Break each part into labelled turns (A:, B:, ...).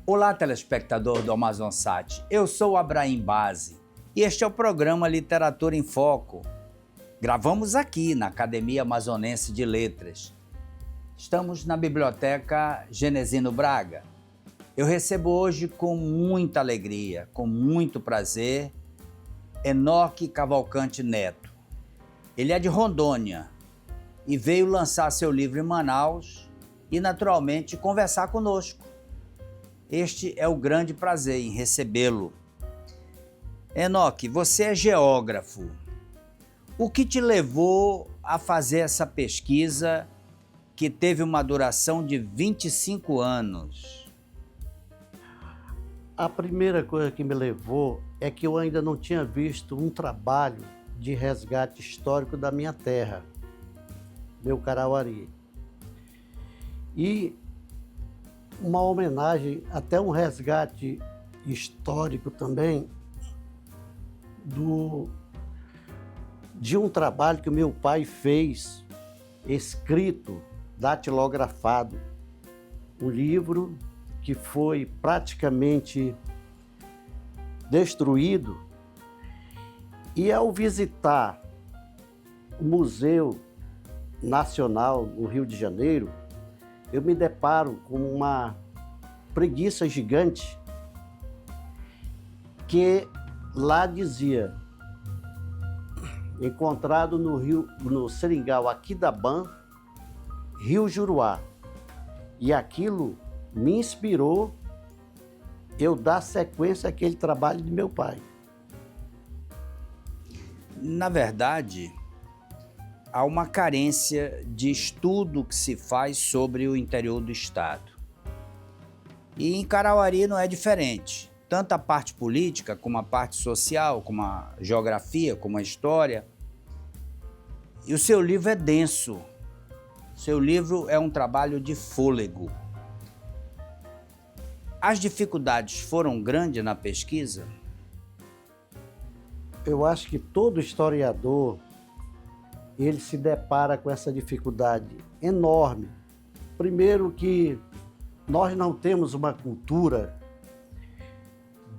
A: Olá, telespectador do Amazonsat. Eu sou o Abraim Base e este é o programa Literatura em Foco. Gravamos aqui na Academia Amazonense de Letras. Estamos na Biblioteca Genesino Braga. Eu recebo hoje com muita alegria, com muito prazer, Enoque Cavalcante Neto. Ele é de Rondônia e veio lançar seu livro em Manaus e, naturalmente, conversar conosco. Este é o grande prazer em recebê-lo. Enoque, você é geógrafo. O que te levou a fazer essa pesquisa que teve uma duração de 25 anos?
B: A primeira coisa que me levou é que eu ainda não tinha visto um trabalho de resgate histórico da minha terra, meu Carauari. E uma homenagem, até um resgate histórico também, de um trabalho que o meu pai fez, escrito, datilografado, um livro que foi praticamente destruído. E ao visitar o Museu Nacional no Rio de Janeiro, eu me deparo com uma preguiça gigante que lá dizia: encontrado no Seringal Aquidauã, Rio Juruá. E aquilo me inspirou eu dar sequência àquele trabalho de meu pai.
A: Na verdade, há uma carência de estudo que se faz sobre o interior do estado. E em Carauari não é diferente. Tanto a parte política, como a parte social, como a geografia, como a história. E o seu livro é denso. O seu livro é um trabalho de fôlego. As dificuldades foram grandes na pesquisa?
B: Eu acho que todo historiador, ele se depara com essa dificuldade enorme. Primeiro que nós não temos uma cultura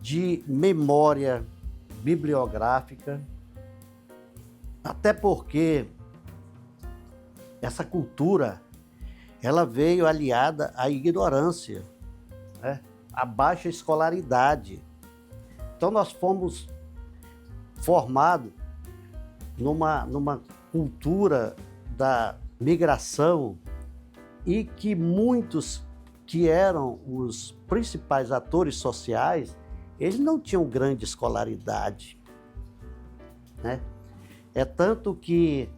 B: de memória bibliográfica, até porque essa cultura, ela veio aliada à ignorância, né? À baixa escolaridade. Então nós fomos formados numa cultura da migração e que muitos que eram os principais atores sociais, eles não tinham grande escolaridade, né? É tanto que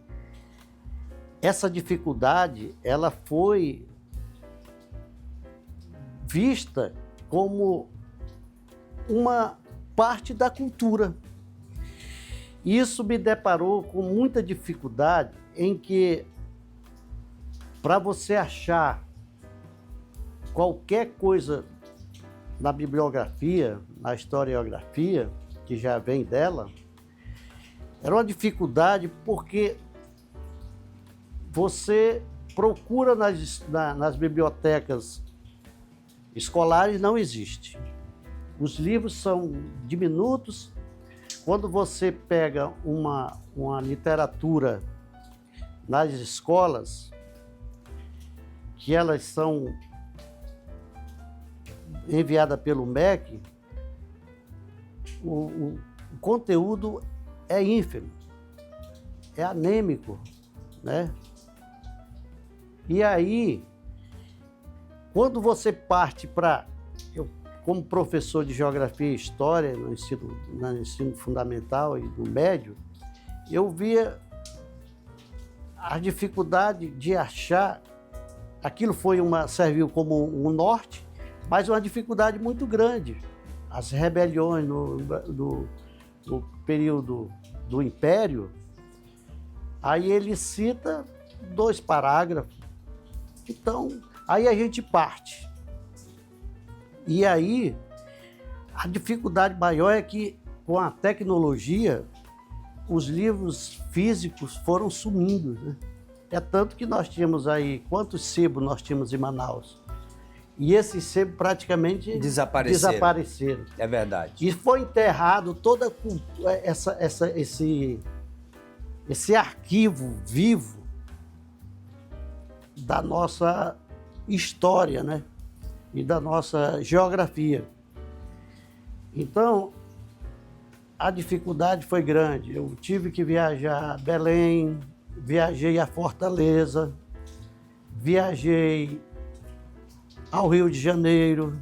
B: essa dificuldade, ela foi vista como uma parte da cultura. Isso me deparou com muita dificuldade em que, para você achar qualquer coisa na bibliografia, na historiografia, que já vem dela, era uma dificuldade porque você procura nas bibliotecas escolares, não existe. Os livros são diminutos. Quando você pega uma literatura nas escolas, que elas são enviadas pelo MEC, o conteúdo é ínfimo, é anêmico, né? E aí, quando você parte para... Como professor de Geografia e História no ensino fundamental e no médio, eu via a dificuldade de achar. Aquilo serviu como um norte, mas uma dificuldade muito grande. As rebeliões no período do Império, aí ele cita 2 parágrafos. Então, aí a gente parte. E aí, a dificuldade maior é que, com a tecnologia, os livros físicos foram sumindo, né? É tanto que nós tínhamos aí, quantos sebos nós tínhamos em Manaus? E esses sebos praticamente desapareceram.
A: É verdade.
B: E foi enterrado toda esse arquivo vivo da nossa história, né? E da nossa geografia. Então, a dificuldade foi grande. Eu tive que viajar a Belém, viajei a Fortaleza, viajei ao Rio de Janeiro,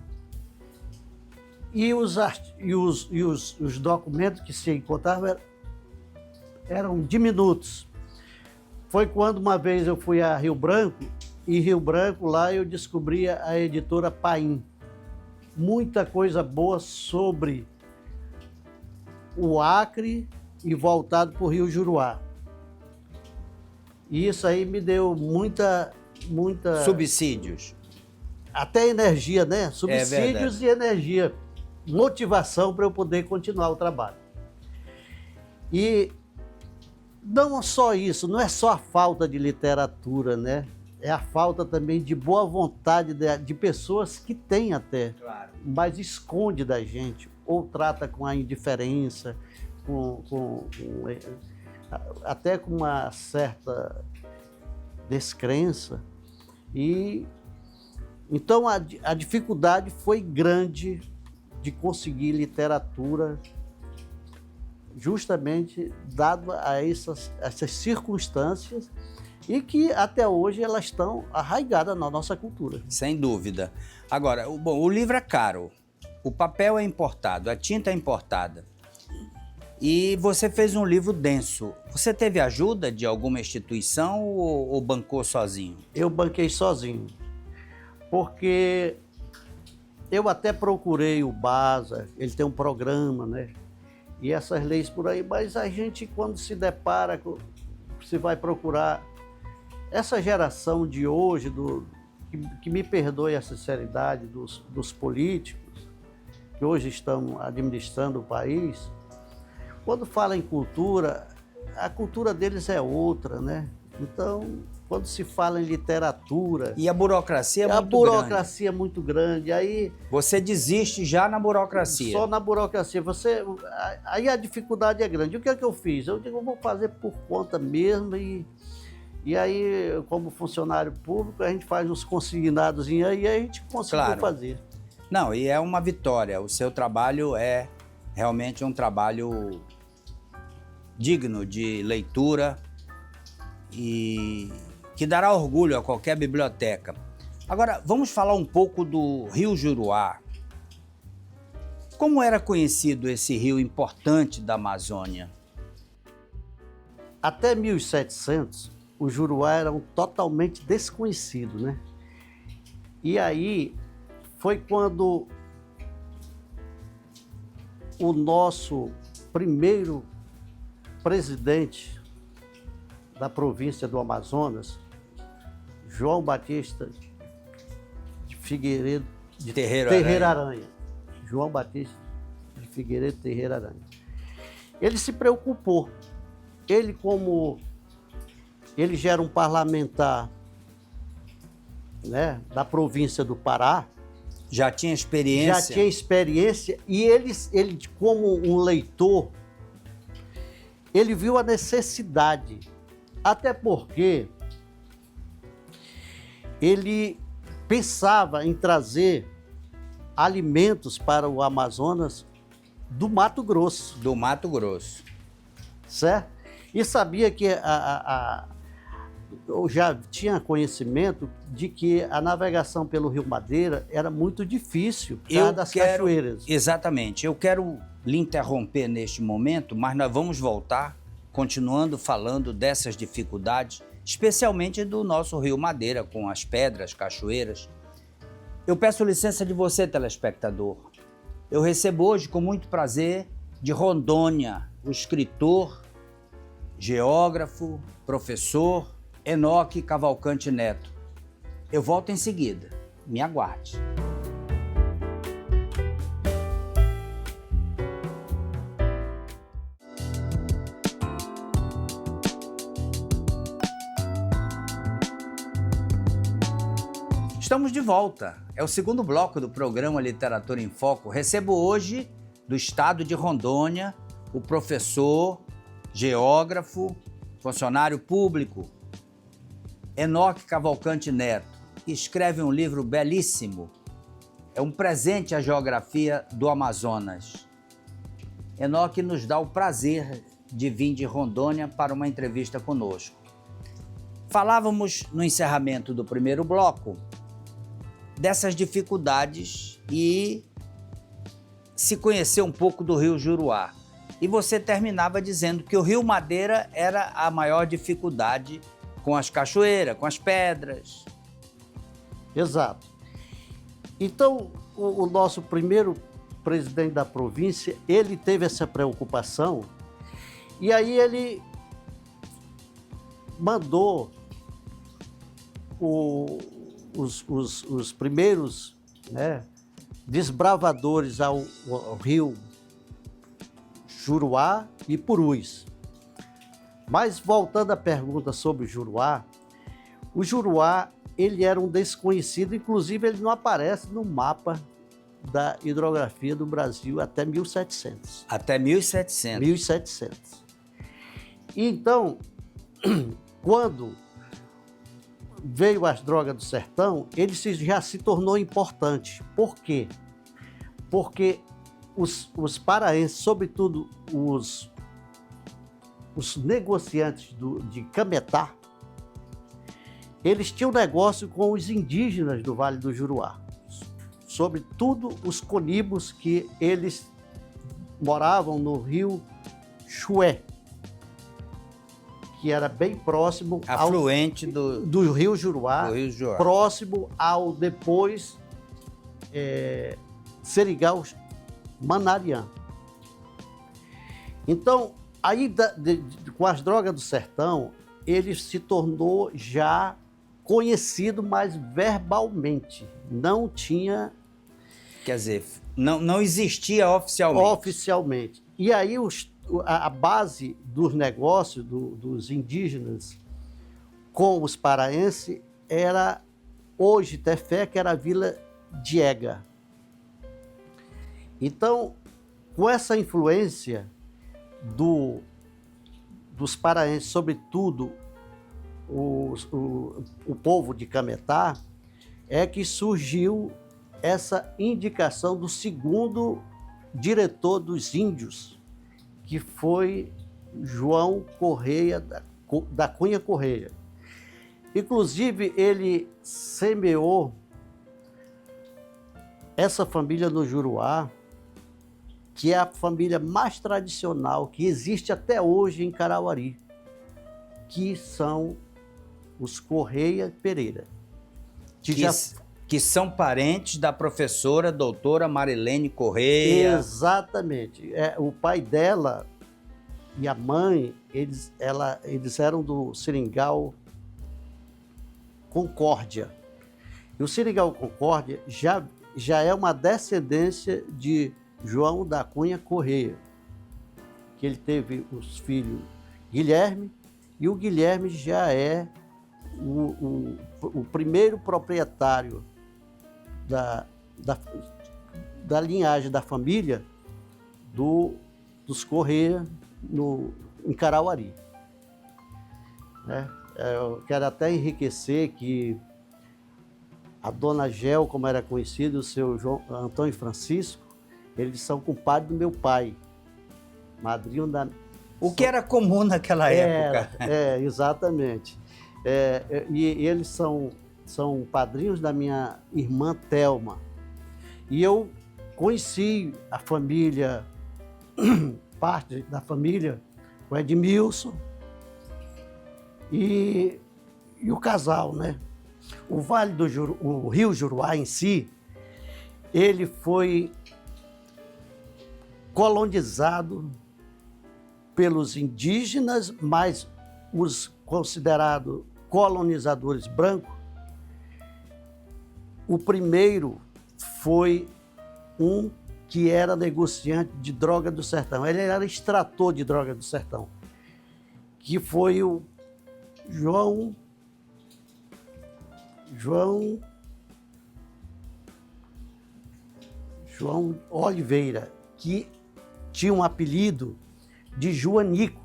B: e os documentos que se encontravam eram diminutos. Foi quando uma vez eu fui a Rio Branco, e Rio Branco lá eu descobri a editora Paim. Muita coisa boa sobre o Acre e voltado para o Rio Juruá. E isso aí me deu muita...
A: Subsídios.
B: Até energia, né? Subsídios e energia. Motivação para eu poder continuar o trabalho. E não só isso, não é só a falta de literatura, né? É a falta também de boa vontade de pessoas que têm até,
A: claro,
B: mas esconde da gente, ou trata com a indiferença, até com uma certa descrença. E então a dificuldade foi grande de conseguir literatura, justamente dado a essas circunstâncias, e que até hoje elas estão arraigadas na nossa cultura.
A: Sem dúvida. Agora, o livro é caro, o papel é importado, a tinta é importada. E você fez um livro denso. Você teve ajuda de alguma instituição ou bancou sozinho?
B: Eu banquei sozinho, porque eu até procurei o BASA, ele tem um programa, né? E essas leis por aí, mas a gente, quando se depara, se vai procurar essa geração de hoje, que me perdoe a sinceridade dos políticos, que hoje estão administrando o país, quando fala em cultura, a cultura deles é outra, né? Então, quando se fala em literatura...
A: E a burocracia é muito grande.
B: A burocracia é muito grande. Aí,
A: você desiste já na burocracia.
B: Só na burocracia. Aí a dificuldade é grande. E o que é que eu fiz? Eu digo, eu vou fazer por conta mesmo. E aí, como funcionário público, a gente faz uns consignados e aí a gente conseguiu fazer.
A: Não, e é uma vitória. O seu trabalho é realmente um trabalho digno de leitura e que dará orgulho a qualquer biblioteca. Agora, vamos falar um pouco do Rio Juruá. Como era conhecido esse rio importante da Amazônia?
B: Até 1700, o Juruá era totalmente desconhecido, né? E aí foi quando o nosso primeiro presidente da província do Amazonas, João Batista de Figueiredo de Terreira Aranha. João Batista de Figueiredo Terreira Aranha. Ele se preocupou. Ele já era um parlamentar, né, da província do Pará.
A: Já tinha experiência?
B: Já tinha experiência. E ele como um leitor, ele viu a necessidade. Até porque ele pensava em trazer alimentos para o Amazonas do Mato Grosso.
A: Do Mato Grosso.
B: Certo? E sabia que eu já tinha conhecimento de que a navegação pelo Rio Madeira era muito difícil por causa das cachoeiras.
A: Exatamente. Eu quero lhe interromper neste momento, mas nós vamos voltar, continuando falando dessas dificuldades, especialmente do nosso Rio Madeira, com as pedras, cachoeiras. Eu peço licença de você, telespectador. Eu recebo hoje, com muito prazer, de Rondônia, o escritor, geógrafo, professor Enoque Cavalcante Neto. Eu volto em seguida. Me aguarde. Estamos de volta. É o segundo bloco do programa Literatura em Foco. Recebo hoje, do estado de Rondônia, o professor, geógrafo, funcionário público, Enoque Cavalcante Neto. Escreve um livro belíssimo. É um presente à geografia do Amazonas. Enoque nos dá o prazer de vir de Rondônia para uma entrevista conosco. Falávamos no encerramento do primeiro bloco dessas dificuldades e se conhecer um pouco do Rio Juruá. E você terminava dizendo que o Rio Madeira era a maior dificuldade com as cachoeiras, com as pedras.
B: Exato. Então, o nosso primeiro presidente da província, ele teve essa preocupação e aí ele mandou os primeiros, né, desbravadores ao rio Juruá e Purus. Mas voltando à pergunta sobre o Juruá ele era um desconhecido, inclusive ele não aparece no mapa da hidrografia do Brasil até 1700.
A: Até 1700.
B: 1700. Então, quando veio as drogas do sertão, ele já se tornou importante. Por quê? Porque os paraenses, sobretudo os negociantes de Cametá, eles tinham negócio com os indígenas do Vale do Juruá, sobretudo os conibos que eles moravam no rio Chué, que era bem próximo
A: afluente
B: do rio Juruá, próximo ao depois Seringal Manariã. Então, aí com as drogas do sertão, ele se tornou já conhecido, mas verbalmente. Não tinha...
A: Quer dizer, não existia oficialmente.
B: Oficialmente. E aí a base dos negócios dos indígenas com os paraenses era, hoje, Tefé, que era a Vila Diega. Então, com essa influência dos paraenses, sobretudo o povo de Cametá, é que surgiu essa indicação do segundo diretor dos índios, que foi João Correia, da Cunha Correia. Inclusive, ele semeou essa família no Juruá, que é a família mais tradicional que existe até hoje em Carauari, que são os Correia Pereira.
A: Que são parentes da professora doutora Marilene Correia.
B: Exatamente. O pai dela e a mãe, eles eram do Seringal Concórdia. E o Seringal Concórdia já é uma descendência de João da Cunha Correia, que ele teve os filhos Guilherme, e o Guilherme já é o primeiro proprietário da linhagem da família dos Correia em Carauari. Né? Eu quero até enriquecer que a dona Gel, como era conhecido, o seu Antônio Francisco, eles são compadres do meu pai, madrinho da...
A: O que era comum naquela época.
B: Exatamente. E eles são padrinhos da minha irmã Thelma. E eu conheci a família, parte da família, o Edmilson e o casal, né? O Vale do o Rio Juruá em si, ele foi colonizado pelos indígenas, mas os considerados colonizadores brancos, o primeiro foi um que era negociante de droga do sertão. Ele era extrator de droga do sertão, que foi o João João Oliveira, que tinha um apelido de Joanico.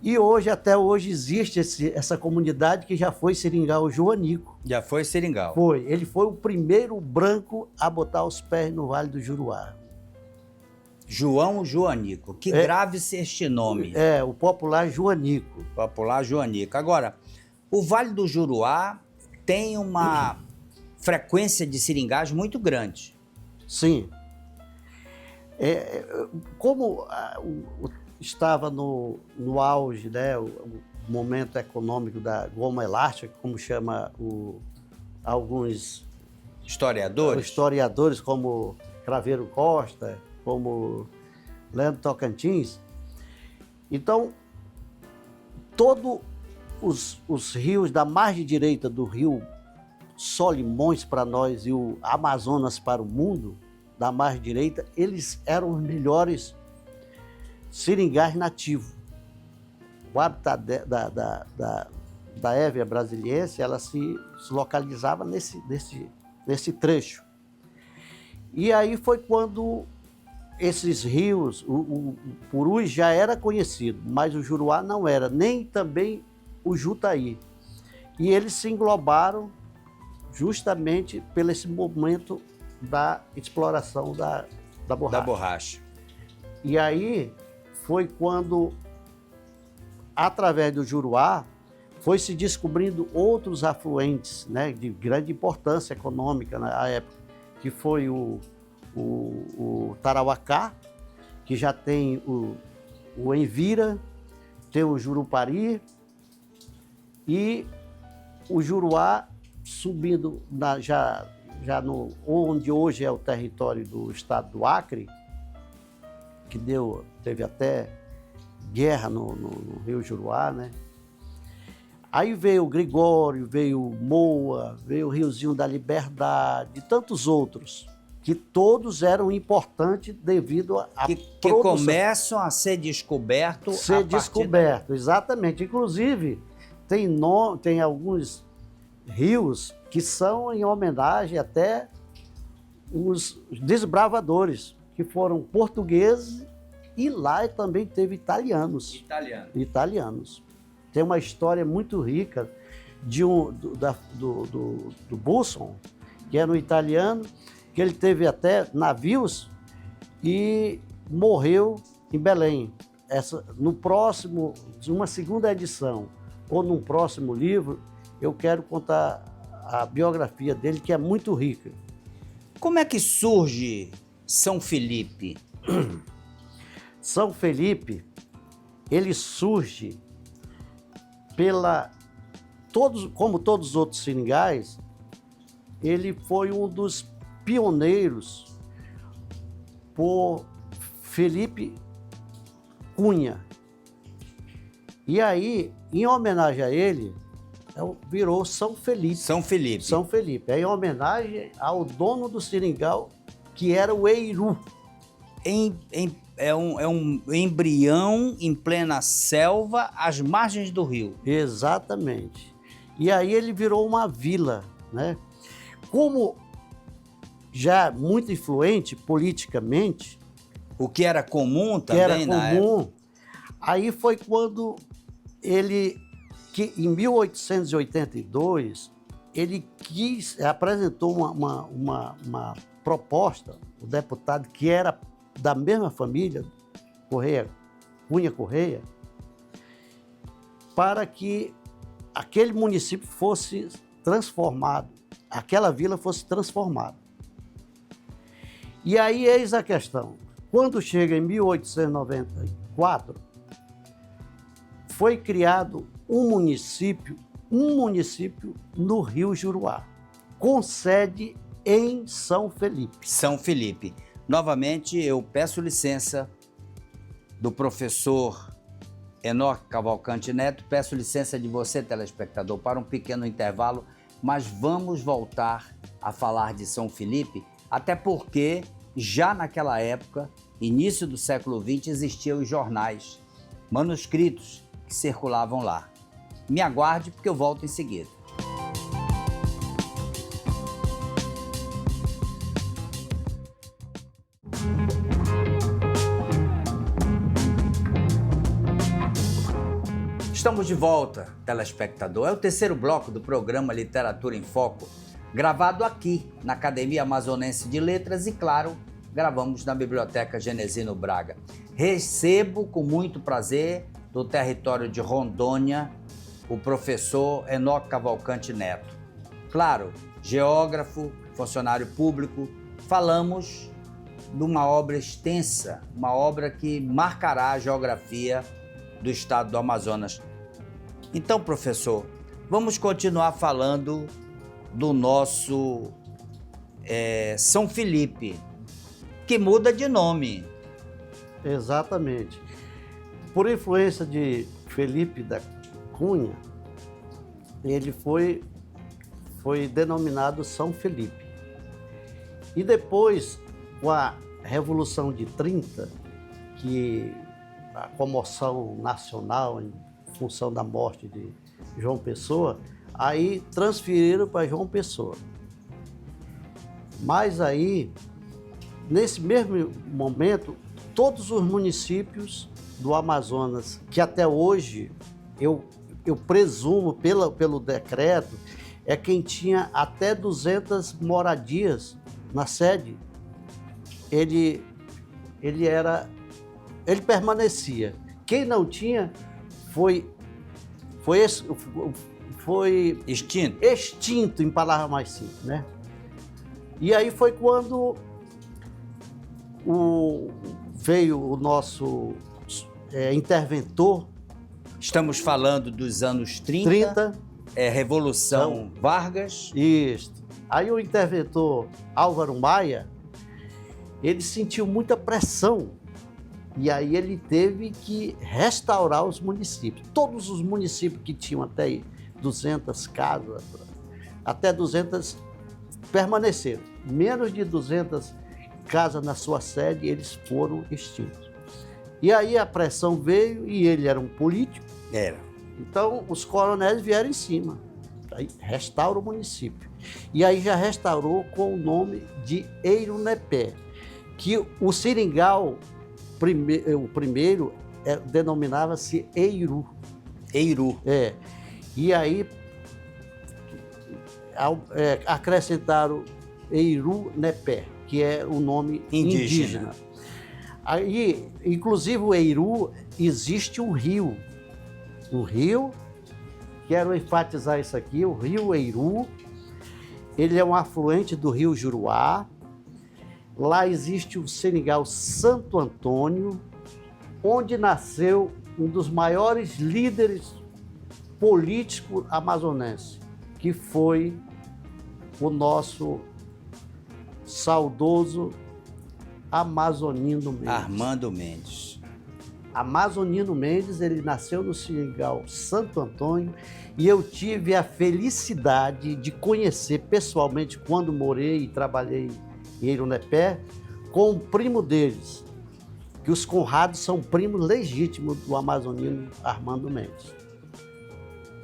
B: E hoje, até hoje, existe essa comunidade que já foi Seringal Joanico.
A: Já foi Seringal.
B: Foi. Ele foi o primeiro branco a botar os pés no Vale do Juruá.
A: João Joanico. Que grave ser este nome.
B: É, o popular Joanico.
A: Popular Joanico. Agora, o Vale do Juruá tem uma frequência de seringais muito grande.
B: Sim. Como estava no auge, né, o momento econômico da goma elástica, como chama alguns historiadores, como Craveiro Costa, como Leandro Tocantins. Então, todos os rios da margem direita do rio Solimões para nós e o Amazonas para o mundo, da margem direita, eles eram os melhores seringais nativos. O hábitat da Hévia brasiliense, ela se localizava nesse trecho. E aí foi quando esses rios, o Purus já era conhecido, mas o Juruá não era, nem também o Jutaí. E eles se englobaram justamente pelo esse momento da exploração da borracha.
A: Da borracha.
B: E aí foi quando, através do Juruá, foi se descobrindo outros afluentes, né, de grande importância econômica na época, que foi o Tarauacá, que já tem o Envira, tem o Jurupari, e o Juruá subindo já onde hoje é o território do estado do Acre, que teve até guerra no Rio Juruá, né? Aí veio o Gregório, veio o Moa, veio o Riozinho da Liberdade, e tantos outros, que todos eram importantes devido à
A: que começam a ser descobertos.
B: Exatamente. Inclusive, tem alguns rios que são em homenagem até os desbravadores, que foram portugueses, e lá também teve italianos. Tem uma história muito rica do Busson, que era um italiano, que ele teve até navios e morreu em Belém. Numa segunda edição, ou num próximo livro, eu quero contar a biografia dele, que é muito rica.
A: Como é que surge São Felipe?
B: São Felipe, ele surge como todos os outros seringais, ele foi um dos pioneiros por Felipe Cunha. E aí, em homenagem a ele, virou São Felipe.
A: São Felipe.
B: É em homenagem ao dono do seringal, que era o Eiru.
A: É um embrião em plena selva, às margens do rio.
B: Exatamente. E aí ele virou uma vila, né? Como já muito influente politicamente.
A: O que era comum também na época.
B: Aí foi quando que em 1882, ele apresentou uma proposta, o deputado que era da mesma família, Cunha Correia, para que aquele município fosse transformado, aquela vila fosse transformada. E aí eis a questão. Quando chega em 1894, foi criado um município no Rio Juruá, com sede em São Felipe.
A: São Felipe. Novamente, eu peço licença do professor Enoque Cavalcante Neto, peço licença de você, telespectador, para um pequeno intervalo, mas vamos voltar a falar de São Felipe, até porque já naquela época, início do século XX, existiam os jornais manuscritos que circulavam lá. Me aguarde, porque eu volto em seguida. Estamos de volta, telespectador. É o terceiro bloco do programa Literatura em Foco, gravado aqui na Academia Amazonense de Letras e, claro, gravamos na Biblioteca Genesino Braga. Recebo com muito prazer, do território de Rondônia, o professor Enoque Cavalcante Neto. Claro, geógrafo, funcionário público, falamos de uma obra extensa, uma obra que marcará a geografia do estado do Amazonas. Então, professor, vamos continuar falando do nosso São Felipe, que muda de nome.
B: Exatamente. Por influência de Felipe da Cunha, ele foi denominado São Felipe. E depois, com a Revolução de 30, que a comoção nacional em função da morte de João Pessoa, aí transferiram para João Pessoa. Mas aí, nesse mesmo momento, todos os municípios do Amazonas, que até hoje eu presumo pelo decreto, é quem tinha até 200 moradias na sede, ele permanecia. Quem não tinha foi extinto, em palavras mais simples, né? E aí foi quando veio o nosso interventor.
A: Estamos falando dos anos 30. Revolução Vargas.
B: Isso. Aí o interventor Álvaro Maia, ele sentiu muita pressão. E aí ele teve que restaurar os municípios. Todos os municípios que tinham até 200 casas, até 200 permaneceram. Menos de 200 casas na sua sede, eles foram extintos. E aí a pressão veio, e ele era um político.
A: Era.
B: Então os coronéis vieram em cima. Aí restaura o município. E aí já restaurou com o nome de Eirunepé, que o seringal, o primeiro, denominava-se Eiru.
A: Eiru.
B: E aí acrescentaram Eirunepé, que é o nome indígena. Aí, inclusive o Eiru, existe um rio, quero enfatizar isso aqui, o rio Eiru, ele é um afluente do rio Juruá. Lá existe o seringal Santo Antônio, onde nasceu um dos maiores líderes políticos amazonenses, que foi o nosso saudoso Amazonino Mendes.
A: Armando Mendes.
B: Amazonino Mendes, ele nasceu no seringal Santo Antônio, e eu tive a felicidade de conhecer pessoalmente, quando morei e trabalhei em Eirunepé, com o primo deles, que os Conrados são primos legítimos do amazonino Armando Mendes.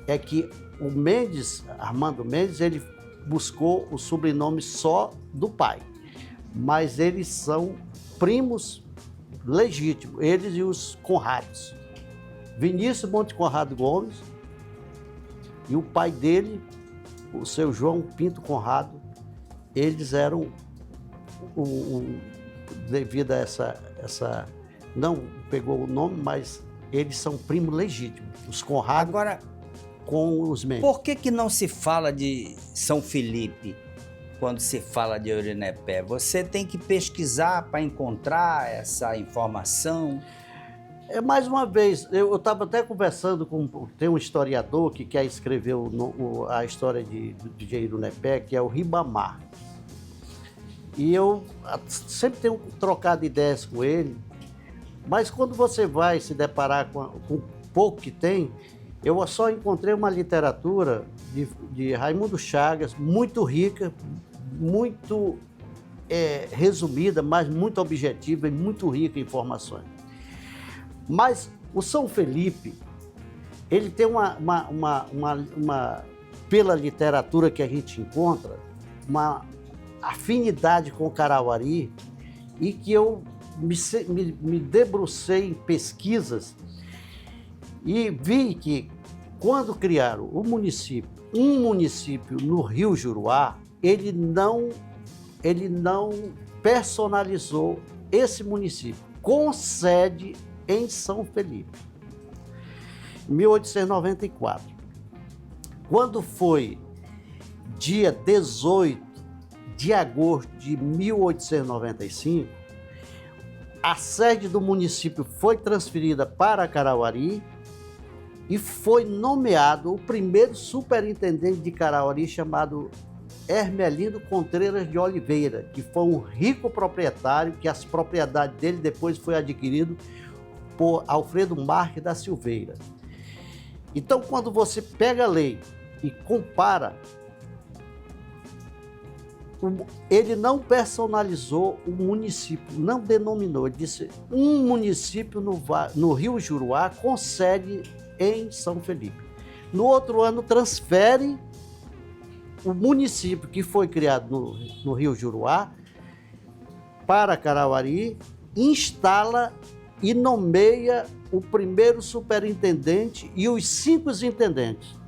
B: É que o Mendes, Armando Mendes, ele buscou o sobrenome só do pai, mas eles são primos legítimos, eles e os Conrados. Vinícius Monte Conrado Gomes e o pai dele, o seu João Pinto Conrado, eles eram, devido a essa, não pegou o nome, mas eles são primos legítimos, os Conrados.
A: Agora,
B: com os Mendes.
A: Por que não se fala de São Felipe quando se fala de Eirunepé? Você tem que pesquisar para encontrar essa informação?
B: Mais uma vez, eu estava até conversando tem um historiador que quer escrever a história de Eirunepé, que é o Ribamar. E eu sempre tenho trocado ideias com ele, mas quando você vai se deparar com o pouco que tem, eu só encontrei uma literatura de Raimundo Chagas, muito rica, muito resumida, mas muito objetiva e muito rica em informações. Mas o São Felipe, ele tem pela literatura que a gente encontra, uma afinidade com o Carauari, e que eu me debrucei em pesquisas E vi que quando criaram um município no Rio Juruá, ele não personalizou esse município, com sede em São Felipe. Em 1894. Quando foi dia 18 de agosto de 1895, a sede do município foi transferida para Carauari e foi nomeado o primeiro superintendente de Carauari, chamado Hermelino Contreiras de Oliveira, que foi um rico proprietário, que as propriedades dele depois foi adquirido por Alfredo Marques da Silveira. Então, quando você pega a lei e compara, ele não personalizou o município, não denominou, ele disse um município no Rio Juruá com sede em São Felipe. No outro ano, transfere o município que foi criado no Rio Juruá para Carauari, instala e nomeia o primeiro superintendente e os 5 intendentes.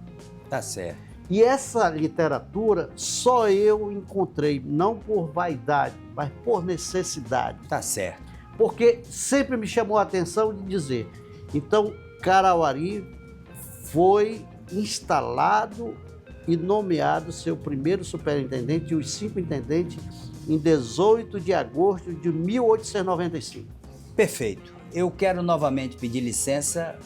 A: Tá certo.
B: E essa literatura só eu encontrei, não por vaidade, mas por necessidade.
A: Tá certo.
B: Porque sempre me chamou a atenção de dizer, então Carauari foi instalado e nomeado seu primeiro superintendente e os 5 intendentes em 18 de agosto de 1895.
A: Perfeito. Eu quero novamente pedir licença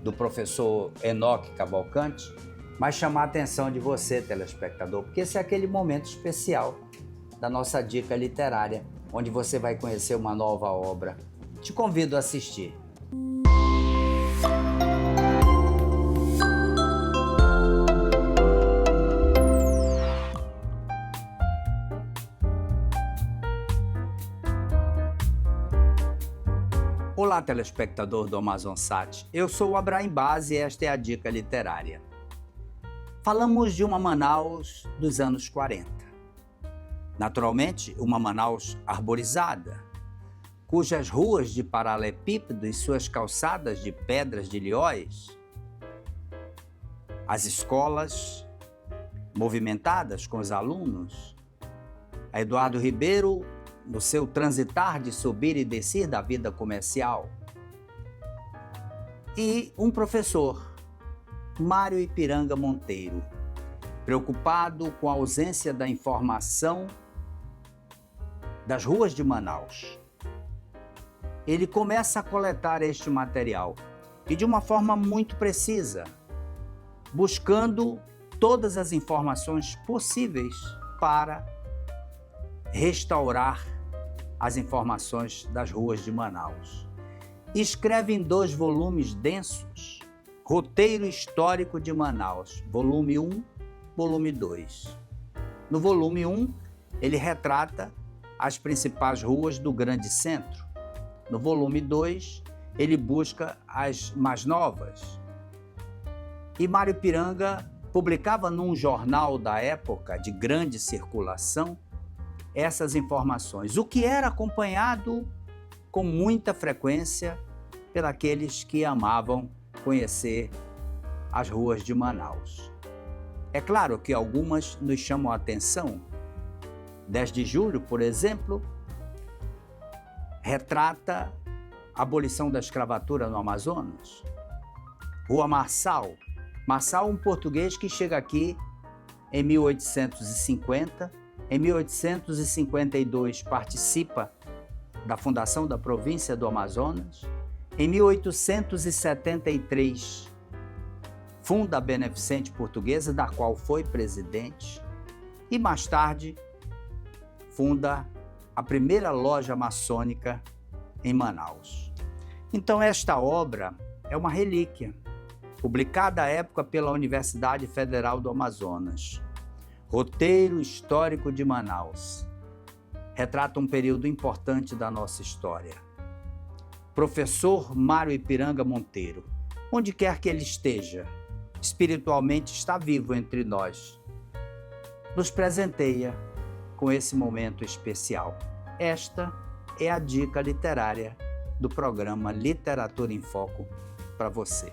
A: do professor Enoque Cavalcante, mas chamar a atenção de você, telespectador, porque esse é aquele momento especial da nossa dica literária, onde você vai conhecer uma nova obra. Te convido a assistir. Olá, telespectador do AmazonSat. Eu sou o Abraim Base e esta é a dica literária. Falamos de uma Manaus dos anos 40. Naturalmente, uma Manaus arborizada, cujas ruas de paralelepípedo e suas calçadas de pedras de lióis, as escolas movimentadas com os alunos, a Eduardo Ribeiro no seu transitar de subir e descer da vida comercial, e um professor, Mário Ipiranga Monteiro, preocupado com a ausência da informação das ruas de Manaus. Ele começa a coletar este material e de uma forma muito precisa, buscando todas as informações possíveis para restaurar as informações das ruas de Manaus. Escreve em 2 volumes densos, Roteiro Histórico de Manaus, volume 1, volume 2. No volume 1, ele retrata as principais ruas do grande centro. No volume 2, ele busca as mais novas. E Mário Ipiranga publicava num jornal da época de grande circulação essas informações, o que era acompanhado com muita frequência pelos que amavam conhecer as ruas de Manaus. É claro que algumas nos chamam a atenção. 10 de julho, por exemplo, retrata a abolição da escravatura no Amazonas. Rua Marçal, um português que chega aqui em 1850, em 1852 participa da fundação da província do Amazonas, em 1873 funda a Beneficente Portuguesa, da qual foi presidente, e mais tarde funda a primeira loja maçônica em Manaus. Então esta obra é uma relíquia, publicada à época pela Universidade Federal do Amazonas. Roteiro Histórico de Manaus. Retrata um período importante da nossa história. Professor Mário Ipiranga Monteiro, onde quer que ele esteja, espiritualmente está vivo entre nós. Nos presenteia com esse momento especial. Esta é a dica literária do programa Literatura em Foco para você.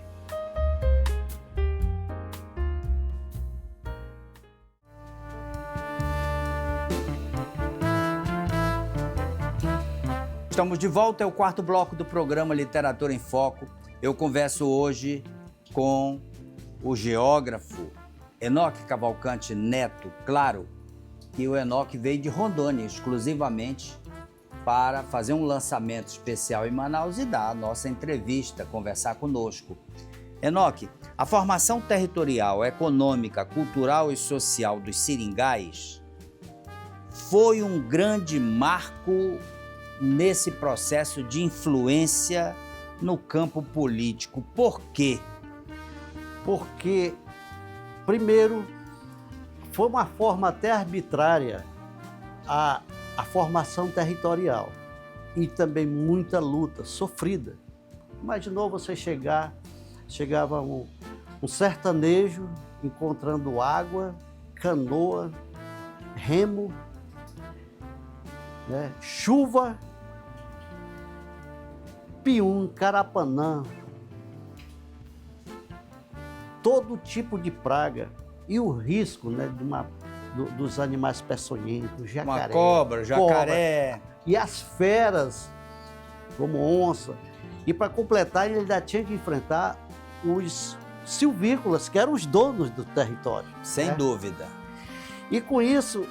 A: Estamos de volta, é o quarto bloco do programa Literatura em Foco. Eu converso hoje com o geógrafo Enoque Cavalcante Neto. Claro que o Enoque veio de Rondônia exclusivamente para fazer um lançamento especial em Manaus e dar a nossa entrevista, conversar conosco. Enoque, a formação territorial, econômica, cultural e social dos seringais foi um grande marco nesse processo de influência no campo político. Por quê?
B: Porque, primeiro, foi uma forma até arbitrária a formação territorial e também muita luta, sofrida. Imaginou você chegava um sertanejo encontrando água, canoa, remo, né, chuva, pium, carapanã, todo tipo de praga e o risco, né, dos animais peçonhentos, jacaré,
A: uma cobra, jacaré,
B: e as feras, como onça. E para completar, ele ainda tinha que enfrentar os silvícolas, que eram os donos do território.
A: Sem
B: né?
A: dúvida.
B: E com isso,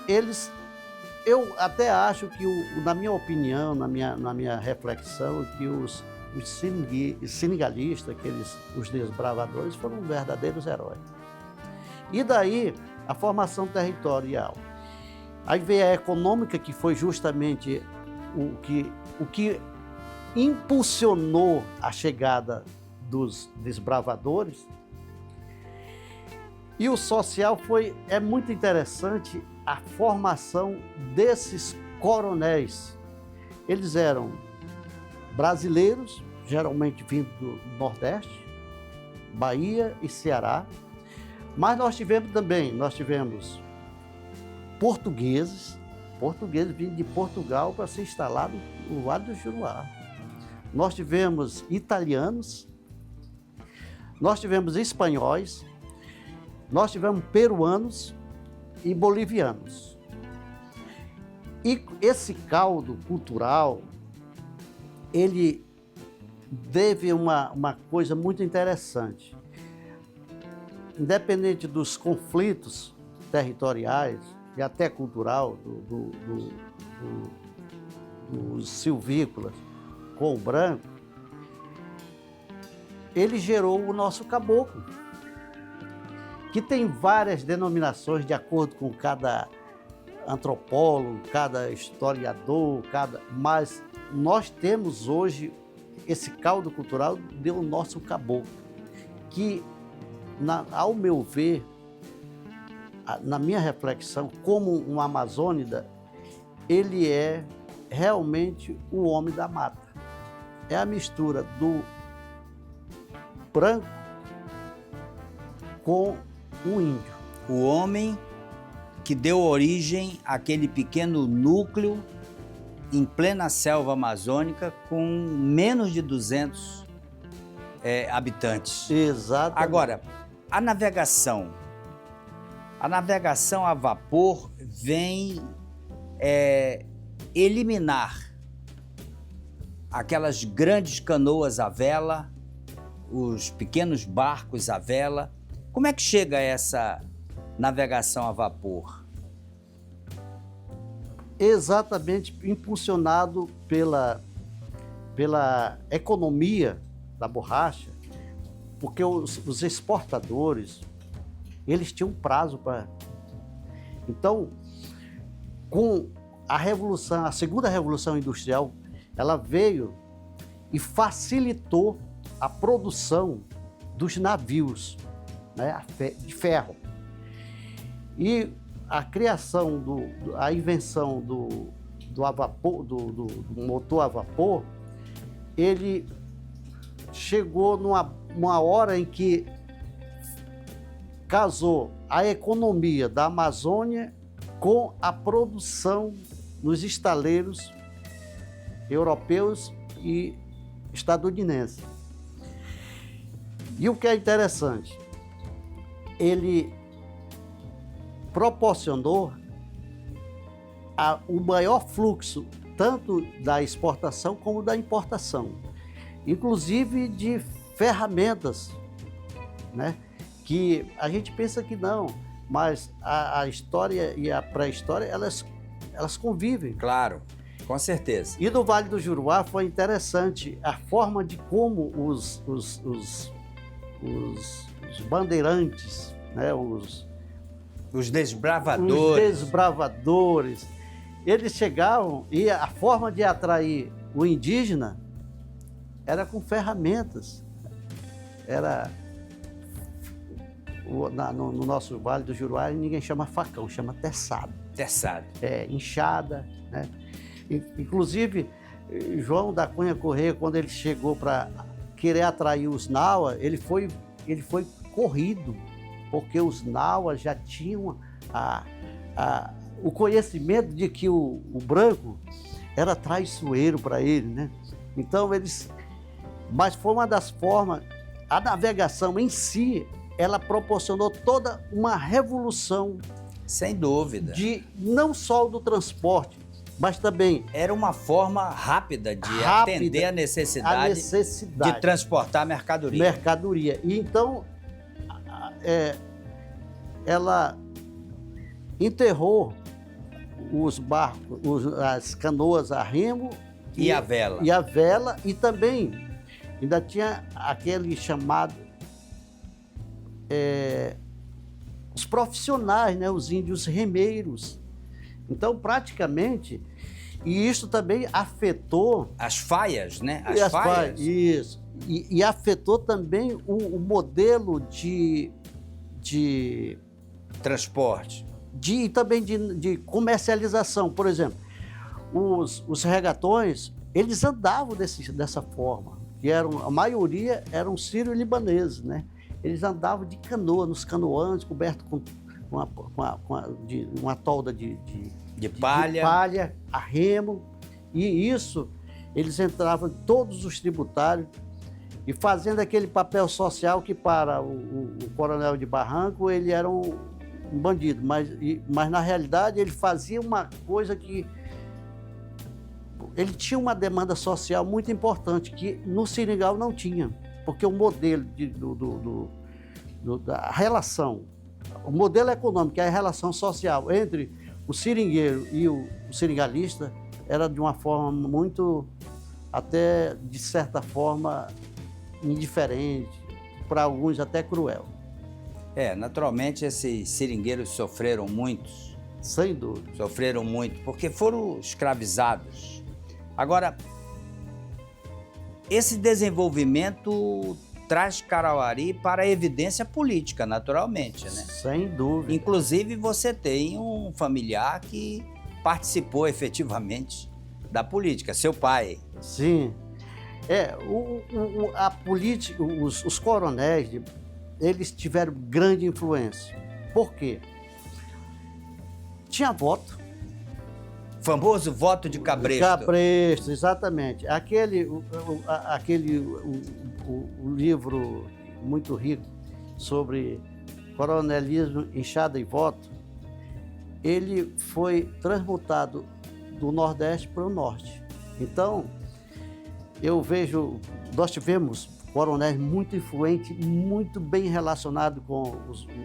B: eu até acho que, na minha opinião, na minha reflexão, que os senegalistas, os desbravadores, foram verdadeiros heróis. E daí, a formação territorial. Aí veio a econômica, que foi justamente o que impulsionou a chegada dos desbravadores. E o social é muito interessante a formação desses coronéis. Eles eram brasileiros, geralmente vindos do Nordeste, Bahia e Ceará, mas nós tivemos portugueses vindo de Portugal para se instalar no Vale do Juruá. Nós tivemos italianos, nós tivemos espanhóis, nós tivemos peruanos e bolivianos. E esse caldo cultural, ele teve uma coisa muito interessante. Independente dos conflitos territoriais e até cultural dos silvícolas com o branco, ele gerou o nosso caboclo, que tem várias denominações de acordo com cada antropólogo, cada historiador, mas nós temos hoje esse caldo cultural do nosso caboclo, que, ao meu ver, na minha reflexão, como um amazônida, ele é realmente o homem da mata. É a mistura do branco com o índio.
A: O homem que deu origem àquele pequeno núcleo em plena selva amazônica com menos de 200 habitantes.
B: Exatamente.
A: Agora, a navegação a vapor vem eliminar aquelas grandes canoas à vela, os pequenos barcos à vela. Como é que chega essa navegação a vapor?
B: Exatamente impulsionado pela economia da borracha, porque os exportadores, eles tinham prazo para... Então, com a segunda revolução industrial, ela veio e facilitou a produção dos navios, né, de ferro. E a criação, a invenção do motor a vapor, ele chegou numa hora em que casou a economia da Amazônia com a produção nos estaleiros europeus e estadunidenses. E o que é interessante, ele proporcionou o maior fluxo tanto da exportação como da importação, inclusive de ferramentas, né? Que a gente pensa que não, mas a história e a pré-história, elas convivem.
A: Claro, com certeza.
B: E no Vale do Juruá foi interessante a forma de como os bandeirantes, né?
A: Os
B: Os
A: desbravadores.
B: desbravadores, eles chegavam e a forma de atrair o indígena era com ferramentas. Era no nosso Vale do Juruá ninguém chama facão, chama teçado.
A: Teçado.
B: Enxada, né? Inclusive, João da Cunha Corrêa, quando ele chegou para querer atrair os Naua, ele foi corrido, porque os Naua já tinham o conhecimento de que o branco era traiçoeiro para ele, né? Então mas foi uma das formas, a navegação em si, ela proporcionou toda uma revolução.
A: Sem dúvida.
B: Não só do transporte, mas também...
A: Era uma forma rápida de atender a necessidade de transportar mercadoria.
B: E então, ela enterrou os barcos, as canoas a remo
A: e a vela.
B: E também ainda tinha aquele chamado... os profissionais, né, os índios remeiros. Então, praticamente, e isso também afetou...
A: As faias, né?
B: As faias. Isso. E afetou também o modelo de
A: transporte.
B: E também de comercialização. Por exemplo, os regatões, eles andavam dessa forma. Que a maioria eram sírio-libaneses, né? Eles andavam de canoa, nos canoantes, cobertos com uma tolda de palha, a remo. E isso, eles entravam em todos os tributários e fazendo aquele papel social que para o coronel de Barranco, ele era um bandido. Mas na realidade, ele fazia uma coisa que... Ele tinha uma demanda social muito importante, que no Seringal não tinha. Porque o modelo da relação, o modelo econômico, é a relação social entre o seringueiro e o seringalista, era de uma forma muito, até de certa forma, indiferente, para alguns até cruel.
A: Naturalmente esses seringueiros sofreram muito.
B: Sem dúvida.
A: Sofreram muito, porque foram escravizados. Agora, esse desenvolvimento traz Carauari para a evidência política, naturalmente, né?
B: Sem dúvida.
A: Inclusive, você tem um familiar que participou efetivamente da política, seu pai.
B: Sim. A política, os coronéis, eles tiveram grande influência. Por quê? Tinha voto.
A: Famoso voto de cabresto.
B: Cabresto, exatamente. Aquele livro muito rico sobre coronelismo, enxada e voto, ele foi transmutado do Nordeste para o Norte. Então, nós tivemos coronéis muito influentes, muito bem relacionados com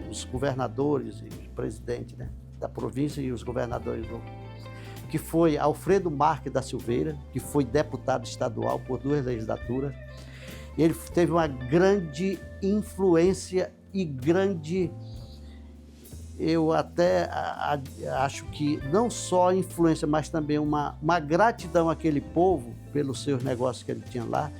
B: os governadores e os presidentes, né, da província e os governadores que foi Alfredo Marques da Silveira, que foi deputado estadual por 2 legislaturas. Ele teve uma grande influência e grande, eu até acho que não só influência, mas também uma gratidão àquele povo pelos seus negócios que ele tinha lá,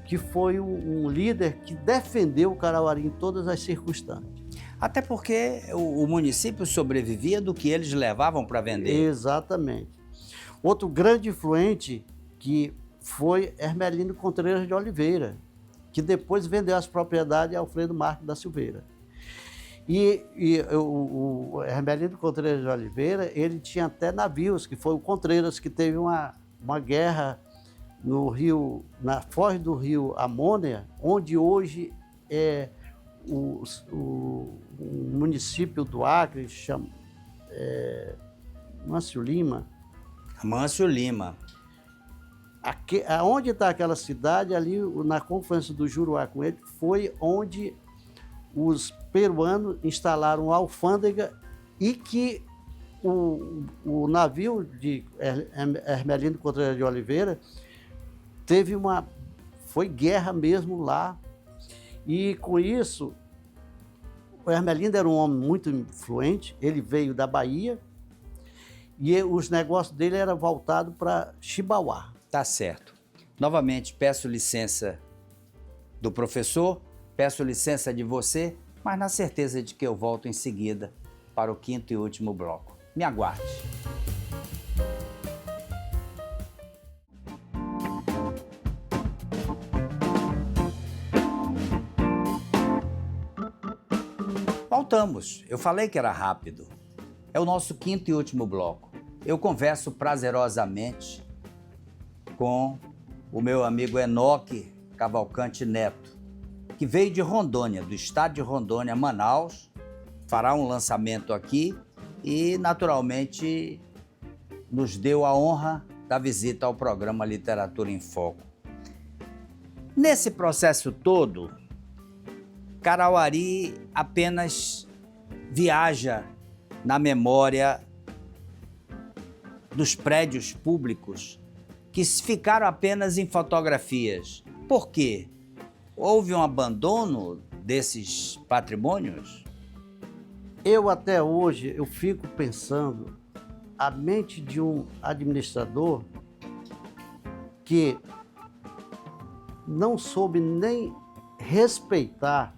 B: que foi um líder que defendeu o Carauari em todas as circunstâncias.
A: Até porque o município sobrevivia do que eles levavam para vender.
B: Exatamente. Outro grande influente que foi Hermelino Contreiras de Oliveira, que depois vendeu as propriedades a Alfredo Marques da Silveira. E o Hermelino Contreiras de Oliveira, ele tinha até navios, que foi o Contreiras que teve uma guerra no rio, na foz do rio Amônia, onde hoje é o município do Acre, chama Mâncio Lima.
A: Mâncio Lima.
B: Aonde está aquela cidade, ali na Confluência do Juruá com ele, foi onde os peruanos instalaram a alfândega e que o navio de Hermelino Contreira de Oliveira foi guerra mesmo lá. E com isso, o Hermelino era um homem muito influente, ele veio da Bahia e os negócios dele eram voltados para Chibauá.
A: Tá certo. Novamente, peço licença do professor, peço licença de você, mas na certeza de que eu volto em seguida para o quinto e último bloco. Me aguarde. Voltamos. Eu falei que era rápido. É o nosso quinto e último bloco. Eu converso prazerosamente com o meu amigo Enoque Cavalcante Neto, que veio de Rondônia, do estado de Rondônia, Manaus, fará um lançamento aqui e, naturalmente, nos deu a honra da visita ao programa Literatura em Foco. Nesse processo todo, Carauari apenas viaja na memória dos prédios públicos que ficaram apenas em fotografias. Por quê? Houve um abandono desses patrimônios?
B: Eu até hoje, eu fico pensando a mente de um administrador que não soube nem respeitar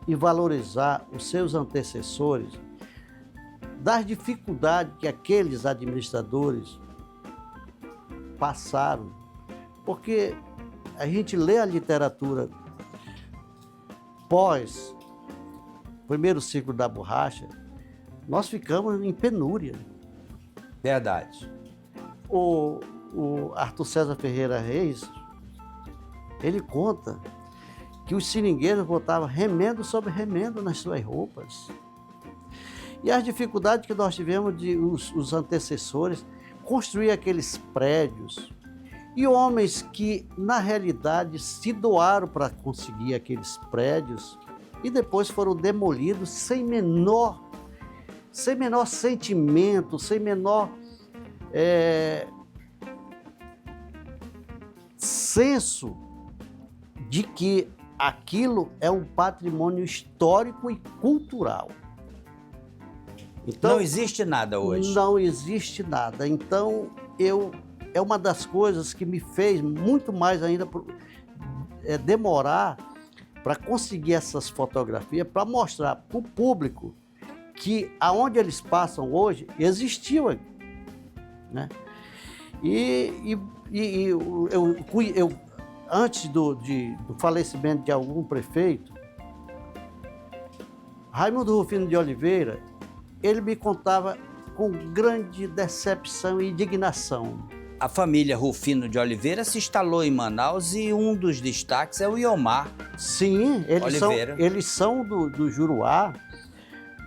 B: e valorizar os seus antecessores, das dificuldades que aqueles administradores passaram. Porque a gente lê a literatura pós primeiro ciclo da borracha, nós ficamos em penúria.
A: Verdade.
B: O Arthur César Ferreira Reis, ele conta que os seringueiros botavam remendo sobre remendo nas suas roupas. E as dificuldades que nós tivemos de os antecessores construir aqueles prédios. E homens que, na realidade, se doaram para conseguir aqueles prédios e depois foram demolidos sem menor sentimento, sem menor senso de que aquilo é um patrimônio histórico e cultural. Então,
A: não existe nada hoje.
B: Não existe nada. Então, é uma das coisas que me fez muito mais ainda demorar para conseguir essas fotografias, para mostrar para o público que aonde eles passam hoje existiu, né? Eu antes do falecimento de algum prefeito, Raimundo Rufino de Oliveira, ele me contava com grande decepção e indignação.
A: A família Rufino de Oliveira se instalou em Manaus e um dos destaques é o Iomar.
B: Sim, eles são do Juruá.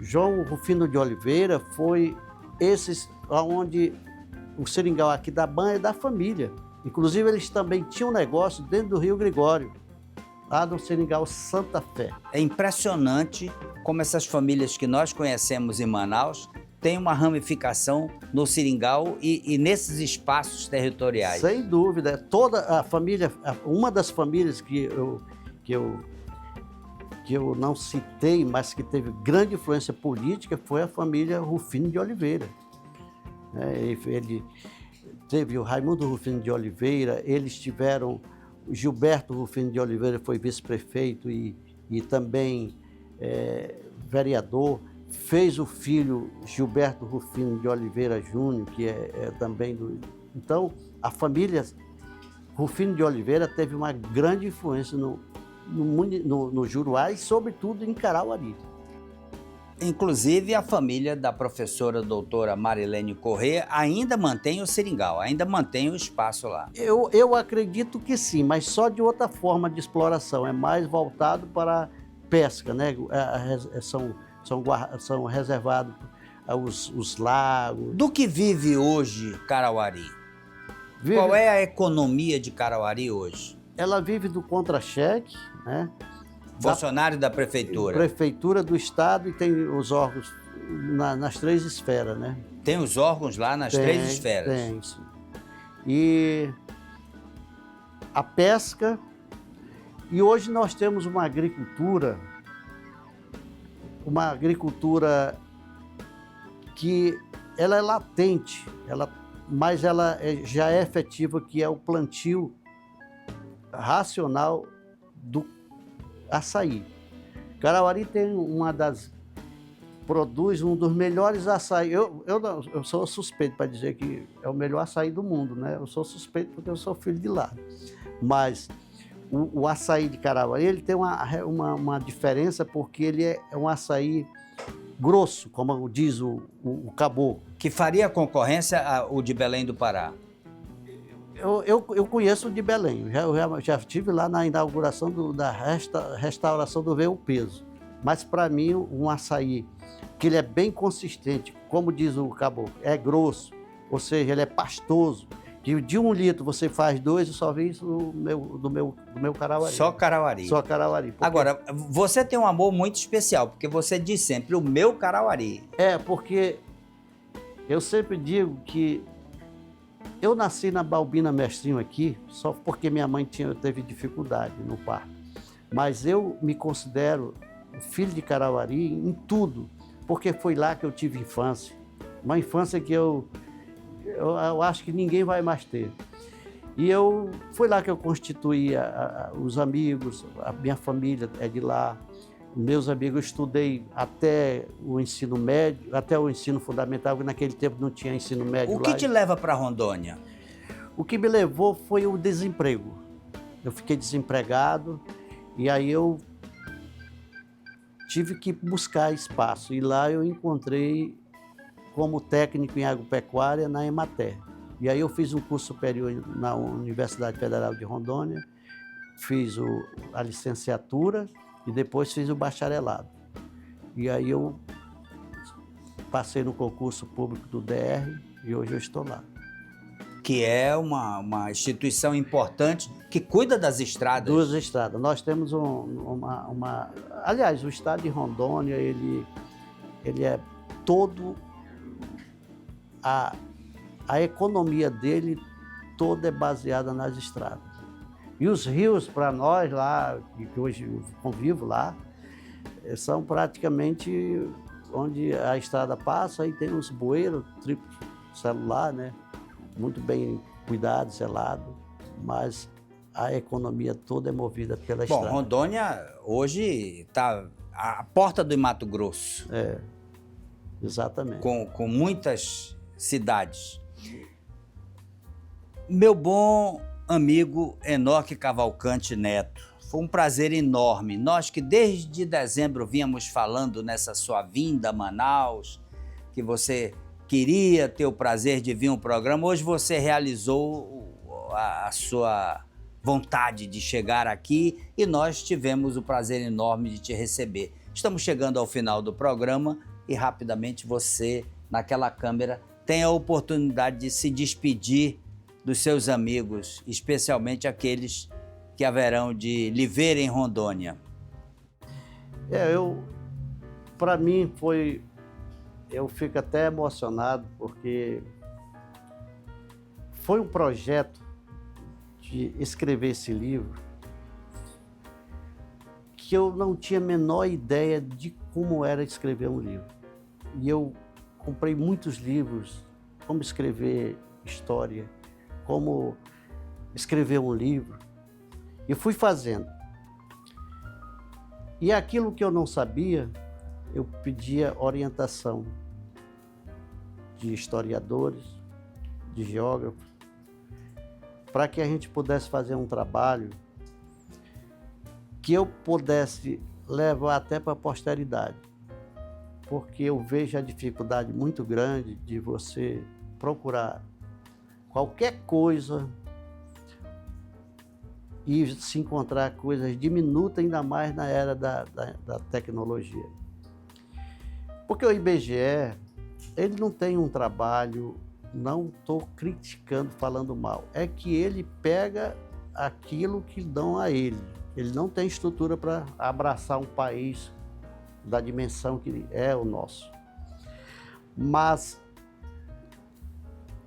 B: João Rufino de Oliveira foi esses onde o seringal aqui da Ban é da família. Inclusive, eles também tinham um negócio dentro do Rio Gregório, lá no seringal Santa Fé.
A: É impressionante como essas famílias que nós conhecemos em Manaus têm uma ramificação no seringal e nesses espaços territoriais.
B: Sem dúvida. Toda a família, uma das famílias que eu não citei, mas que teve grande influência política, foi a família Rufino de Oliveira. Ele teve o Raimundo Rufino de Oliveira, eles tiveram Gilberto Rufino de Oliveira, foi vice-prefeito e também vereador, fez o filho Gilberto Rufino de Oliveira Júnior, que é também do... Então, a família Rufino de Oliveira teve uma grande influência no Juruá e, sobretudo, em Carauari.
A: Inclusive, a família da professora doutora Marilene Corrêa ainda mantém o seringal, ainda mantém o espaço lá.
B: Eu acredito que sim, mas só de outra forma de exploração, é mais voltado para pesca, né? São reservados os lagos.
A: Do que vive hoje Carauari? Qual é a economia de Carauari hoje?
B: Ela vive do contra-cheque, né?
A: Funcionário da prefeitura.
B: Prefeitura do estado, e tem os órgãos nas 3 esferas, né?
A: Tem os órgãos lá nas 3 esferas?
B: Tem, sim. E a pesca, e hoje nós temos uma agricultura que ela é latente, mas ela já é efetiva, que é o plantio racional do açaí. Carauari produz um dos melhores açaí. Eu sou suspeito para dizer que é o melhor açaí do mundo, né? Eu sou suspeito porque eu sou filho de lá. Mas o açaí de Carauari, ele tem uma diferença, porque ele é um açaí grosso, como diz o caboclo.
A: Que faria concorrência ao de Belém do Pará?
B: Eu conheço o de Belém, eu já estive lá na inauguração da restauração do Veio Peso. Mas para mim, um açaí que ele é bem consistente, como diz o caboclo, é grosso, ou seja, ele é pastoso. De 1 litro você faz 2, eu só vi isso do meu Carauari.
A: Só Carauari.
B: Só Carauari. Porque...
A: Agora, você tem um amor muito especial, porque você diz sempre o meu Carauari.
B: Porque eu sempre digo que eu nasci na Balbina Mestrinho aqui, só porque minha mãe teve dificuldade no parto. Mas eu me considero filho de Carauari em tudo, porque foi lá que eu tive infância. Uma infância que eu acho que ninguém vai mais ter. E foi lá que eu constituí os amigos, a minha família é de lá. Meus amigos, eu estudei até o ensino médio, até o ensino fundamental, porque naquele tempo não tinha ensino médio lá.
A: O que te leva para Rondônia?
B: O que me levou foi o desemprego. Eu fiquei desempregado e aí eu tive que buscar espaço. E lá eu encontrei como técnico em agropecuária na Emater. E aí eu fiz um curso superior na Universidade Federal de Rondônia, fiz a licenciatura e depois fiz o bacharelado. E aí eu passei no concurso público do DR e hoje eu estou lá.
A: Que é uma instituição importante que cuida das estradas.
B: 2 estradas. Nós temos Aliás, o estado de Rondônia, ele é todo... A economia dele toda é baseada nas estradas. E os rios, para nós lá, que hoje eu convivo lá, são praticamente onde a estrada passa, aí tem os bueiros, triplo celular, né? Muito bem cuidado, selado, mas a economia toda é movida pela estrada.
A: Bom, Rondônia hoje está à porta do Mato Grosso.
B: Exatamente.
A: Com muitas cidades. Meu bom amigo Enoque Cavalcante Neto, foi um prazer enorme. Nós que desde dezembro vínhamos falando nessa sua vinda a Manaus, que você queria ter o prazer de vir ao programa, hoje você realizou a sua vontade de chegar aqui e nós tivemos o prazer enorme de te receber. Estamos chegando ao final do programa e rapidamente você, naquela câmera, tem a oportunidade de se despedir dos seus amigos, especialmente aqueles que haverão de lhe ver em Rondônia.
B: Para mim eu fico até emocionado, porque foi um projeto de escrever esse livro que eu não tinha a menor ideia de como era escrever um livro. E eu comprei muitos livros, como escrever história, como escrever um livro, e fui fazendo. E aquilo que eu não sabia, eu pedia orientação de historiadores, de geógrafos, para que a gente pudesse fazer um trabalho que eu pudesse levar até para a posteridade. Porque eu vejo a dificuldade muito grande de você procurar qualquer coisa e se encontrar coisas diminutas, ainda mais na era da tecnologia. Porque o IBGE, ele não tem um trabalho não estou criticando, falando mal. É que ele pega aquilo que dão a ele. Ele não tem estrutura para abraçar um país da dimensão que é o nosso. Mas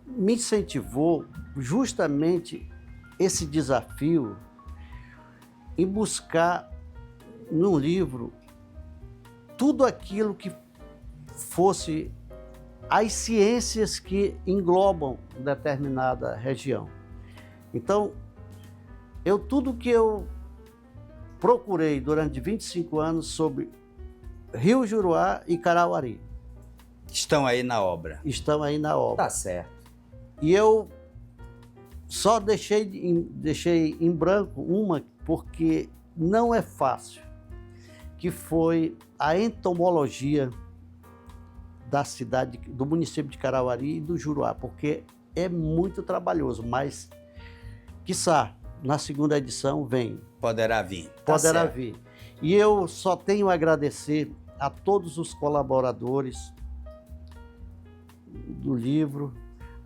B: me incentivou justamente esse desafio em buscar num livro tudo aquilo que fosse as ciências que englobam determinada região. Então, tudo que eu procurei durante 25 anos sobre Rio Juruá e Carauari.
A: Estão aí na obra.
B: Estão aí na obra.
A: Tá certo.
B: E eu só deixei em branco uma, porque não é fácil, que foi a entomologia da cidade, do município de Carauari e do Juruá, porque é muito trabalhoso, mas, quiçá, na segunda edição vem.
A: Poderá vir.
B: Poderá vir. E eu só tenho a agradecer a todos os colaboradores do livro,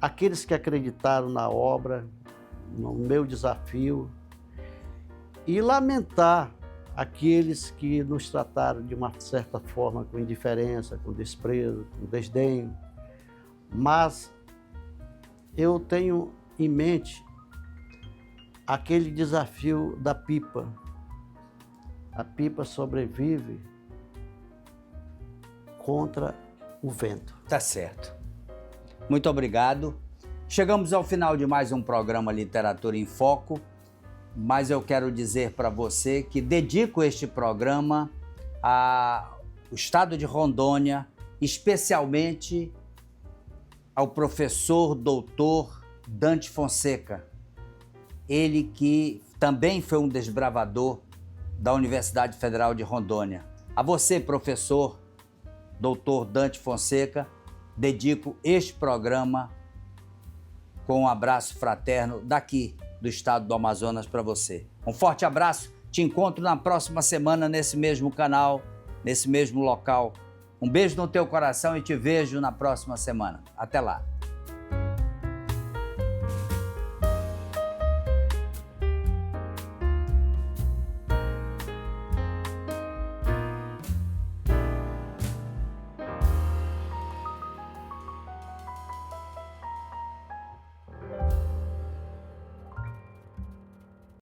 B: aqueles que acreditaram na obra, no meu desafio, e lamentar aqueles que nos trataram de uma certa forma com indiferença, com desprezo, com desdém. Mas eu tenho em mente aquele desafio da pipa. A pipa sobrevive contra o vento.
A: Tá certo. Muito obrigado. Chegamos ao final de mais um programa Literatura em Foco, mas eu quero dizer para você que dedico este programa ao estado de Rondônia, especialmente ao professor doutor Dante Fonseca, ele que também foi um desbravador da Universidade Federal de Rondônia. A você, professor doutor Dante Fonseca, dedico este programa com um abraço fraterno daqui do estado do Amazonas para você. Um forte abraço, te encontro na próxima semana nesse mesmo canal, nesse mesmo local. Um beijo no teu coração e te vejo na próxima semana. Até lá.